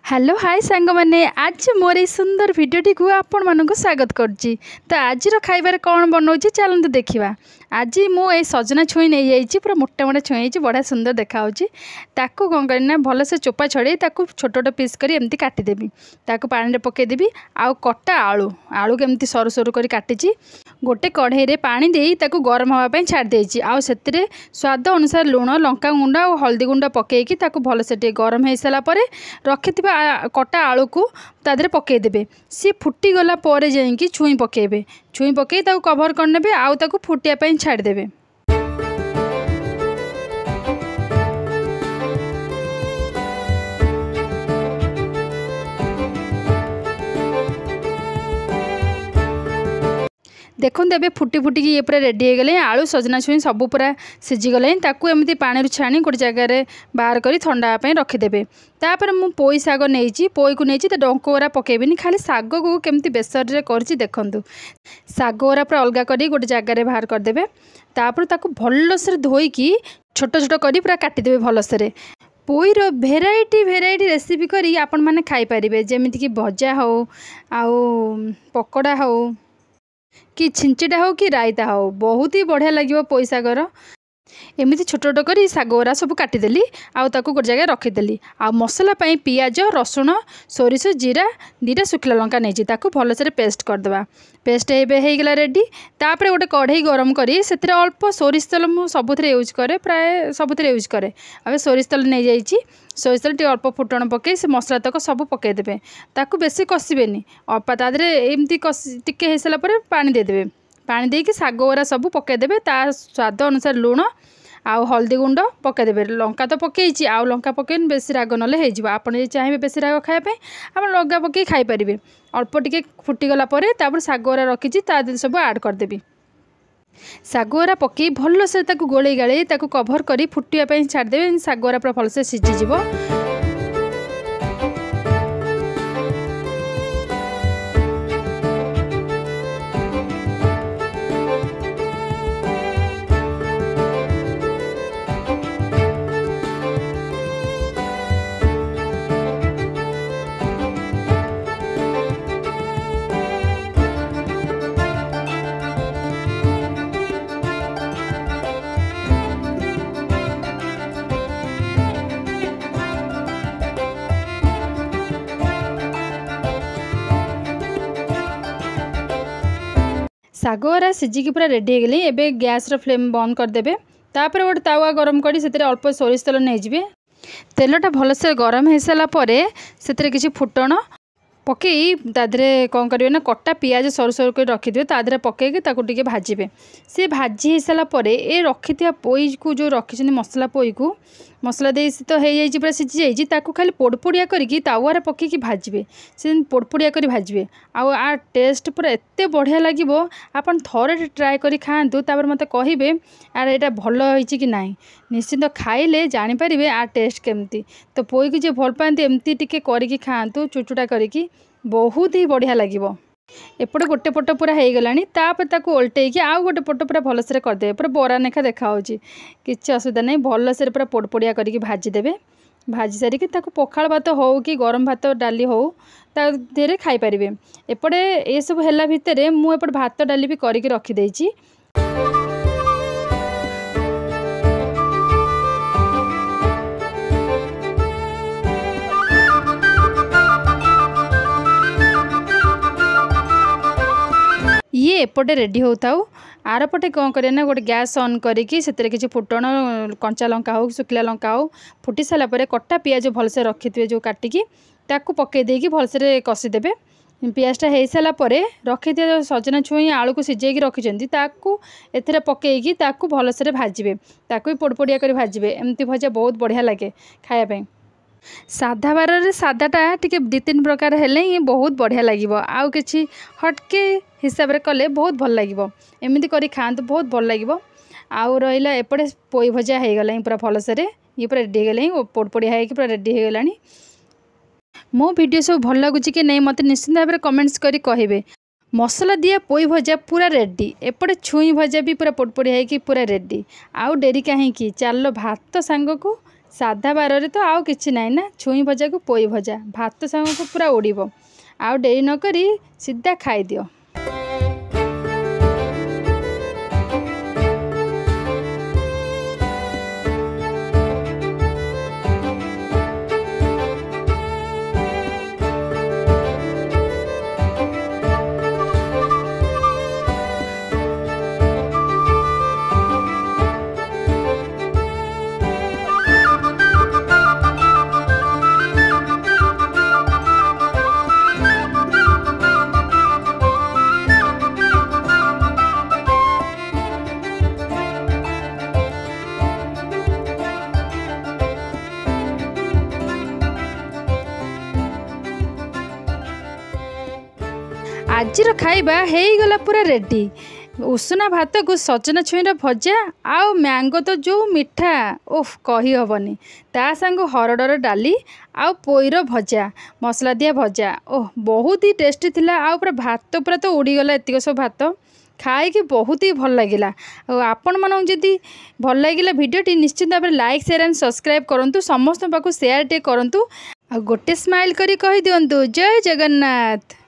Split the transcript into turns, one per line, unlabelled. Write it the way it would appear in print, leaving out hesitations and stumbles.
Hello hi सांग मैंने आज मोर ये सुंदर भिडटी को आपण मानक स्वागत करछि। तो आज खाइबार कौन बनाऊँ चलते देखा। आज मुझे सजना छुई नहीं जाइए पूरा मोटा मोटा छुई बढ़िया सुंदर देखा ताकू कौन करना भल से चोपा छड़े ताकू छोट छोट पीस कर एमती काटिदेवी ताकू पानी रे पकेदेवी। आउ कटा आलू आलू केमती सरू सरू कर काटिची गोटे कढ़ई रे पानी दे ताकू गरम होगा छाड़ देछि। आउ सेतिरे स्वाद अनुसार लुण लंका गुंड और हल्दी गुंड पकेकी ताकू भल से गरम हो सारा पर रखिथिबा कटा आलू को तादरे पकेदेवे। सी फुटी गला पर जाइए छुई पकेबे। छुई पकई ताकू कभर करने आउ ताकू फुटिया छाड़देवे। देखो ए फुटी फुटिकी ये पूरा रेडी हो गले। आलू सजना छुई सब पूरा सीझीगले ताकू एमती पानी छाणी गोटे जगार बाहर कर ठंडा रखिदेवे। तापर मु पोई साग नहीं पोई को नहीं तो डंक गुरा पकेबिनी खाली साग को केमती बेसर करछि देखंतु। साग गुरा पूरा अलगा करी गोटे जगार बाहर करदेवे। तापर ताकू भल से धोईकी छोट छोट करी पूरा काटिदेवे भल से। पोईर भेराइटी भेराइटी रेसिपी करी आपण माने खाई परिबे जेमिति कि भजा हो आउ पकोड़ा हो कि छिंचिटा हो कि रायता हो बहुत ही बढ़िया लगे पोई सागर। एमती छोट छोट कर सागरा सब काटिदेली आउ ताकू गोटे जगह रखीदेली। आ मसला पाई पियाज रसुण सोरिष जीरा दीटा सुखला लंका नहीं ताकू भल से पेस्ट करदेवा। पेस्ट होगा रेडी। तापर गोटे कढ़ई गरम करी से अल्प सोरिष तेल मु सबुथिरे यूज करे प्राय सबुथिरे यूज करे। अब सोरिष तेल नहीं जाइए सोरिष तेल अल्प फुटण पकई से मसला तक सब पकईदेवे ताकू बेसी कषिबेनी अल्प तादरे एमती टिके हो सारा पर पानी देदेवे। पानी देकी साग गुरा सब पकईदेवे। ता स्वाद अनुसार लुण आउ हल्दी गुंड पकईदेवे। लंका तो पकईची आउ लंका पकईन बेसी राग नले हो आप चाहिए बेसी राग खायापे आप लंका पकई खाई पारे। अल्प टिके फुटीगला तापर साग गुरा रखी सब आड करदेवी। साग गुरा पकई भल से गोले गाड़ी कभर कर फुटिया छाड़देवे। साग गुरा पूरा भल से सीझीज। साग गुरा सीझिकी पूरा रेडी हो गले। एबे गैस रो फ्लेम बंद करदेवे। तापर गोटे तावा गरम करी से अल्प सोरिष तेल नहीं तेलटा भल से गरम हो सारा पर से किसी फुटण पकई तादरे कौन करेंगे ना कटा पियाज सरू सरू कर रखिथे तादरे पकईकी टे भाजबे। से भाजी हो सारा पर ए रखि पोई को जो रखी मसला पोई को मसला दे तो हो जाए पूरा सीझी जाइए खाली पोड़पोड़िया करके तावारे पकईकी भाजबे। से पोड़पोड़िया कर भाजबे आउ आ टेस्ट पूरा एत बढ़िया लगे। आपन थोड़े ट्राए कर खातु तापर मते कहिबे आर एटा भल होइछि कि नाही। निश्चिंत खाइले जानीपारे आ टेस्ट केमती। तो पोई की जो भल पाती एमती टिके करके खातु चुचुटा करके बहुत ही बढ़िया लगे। एपटे गोटे पट पूरा हो गलानी तापर ताकू ओल्टेकी आउ गोटे पट पूरा भल से करदे पूरा बरा नेखा देखा किसी असुविधा नहीं। भल से पूरा पोड़पोड़िया करके भाजीदेवे। भाजी सारिकी ताकू पखाल भात हो कि गरम भात डाली हो तादेहरे खाई पारिबे। एपटे ये सब हैला भितरे मु एपटे भात डाली भी करके रखी देइछि। ये एपटे रेडी होता आर पटे कौन करें ना गोटे गैस ऑन करके से किसी फुटण कंचा लंका हो सुखला लंका हो फुटी सारा पर कटा पियाज भल से रखी थे जो काटिकी ताकू पकई देकी भल से कषिदेवे। पियाजटा हो सारा पर रखी थे सजना छुई आलू को सीझेकी रखिंट ताकू एथरे पकईकी ताकू भल से भाजबे ताकू पोड़पोड़िया कर भाजबे। एमती भजा बहुत बढ़िया लगे खायापे। साधा बार सादाटा टिके 2-3 प्रकार हेले ही बहुत बढ़िया लगे। आउ किसी हटके हिसाब से कले बहुत भल लगे। एमती करी खातु बहुत भल लगे। आउ रहा एपटे पोई भजा हो गला पूरा भल से ये पूरा रेडी हो गला पोड़पोड़िया हो पूरा रेडी हो गलानी। मो वीडियो सब भल लगुच कि नहीं मत निश्चिंत भाव में कमेंट्स करी कहिबे। मसला दिया पोई भजा पूरा रेडी। एपटे छुई भजा भी पूरा पोड़पोड़िया हो पूरा रेडी। आउ डेरी कहीं चल भात सांग को साधा बार तो आउ किछि नाई ना छुई भजा को पोई भजा भात सांग को पूरा उड़ीबो। आउ डेरी न करी सीधा खाई दियो। आजिर खाइबा हेगला पूरा रेडी। उषुना भात को सजना छुईर भजा आउ मैंगो तो जो मिठा ओह कही हबनी। ता संग हरडर डाली आउ पोईर भजा मसला दिया भजा ओह बहुत ही टेस्टी थिला। आउ पूरा भात पूरा तो उड़ीगला एतिक सब भात खाई बहुत ही भल लगिला। आपण मन जदि भल लगिला भिडियोटी निश्चित भाव लाइक शेयर एंड सब्सक्राइब करंतु समस्त पाखु शेयर टे करंतु। आ गोटे स्माइल करी कहि दियंतु जय जगन्नाथ।